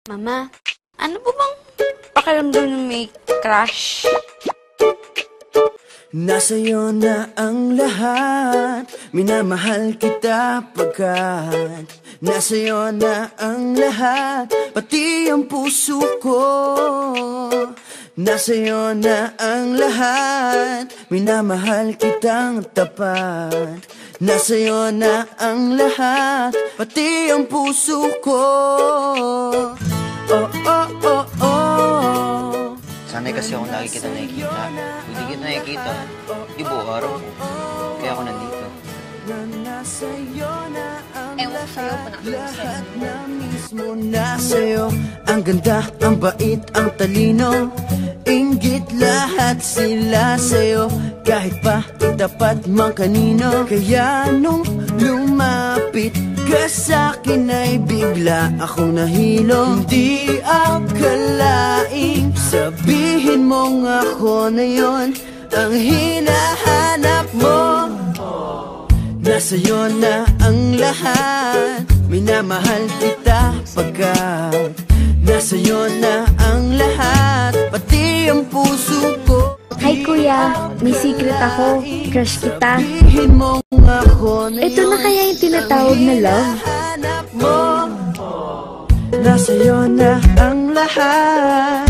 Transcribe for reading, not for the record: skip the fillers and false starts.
Mama, ano po bang pakiramdam ng may crush? Nasa'yo na ang lahat, minamahal kita pagkat nasa'yo na ang lahat, pati ang puso ko. Nasa'yo na ang lahat, minamahal kitang tapat. Nasa'yo na ang lahat, pati ang puso ko. Oh, oh, oh, oh. Sanay kasi ako lagi kita nakikita. Kung di kita nakikita, di buo araw ko. Kaya ako nandito. Ewan ko sa'yo, Lahat na mismo nasa'yo. Ang ganda, ang bait, ang talino. Inggit lahat sila sa'yo. Kahit pa itapat mang kanino. Kaya nung lumapit ka sa'kin ay bigla akong nahilo. Hindi akalaing sabihin mong ako na yon ang hinahanap mo. Nasa'yo na ang lahat, minamahal kita pagkat nasa'yo na ang lahat, pati ang puso ko. Hi kuya, may secret ako. Crush kita. Ito na kaya yung tinatawag na love? Nasa'yo na ang lahat.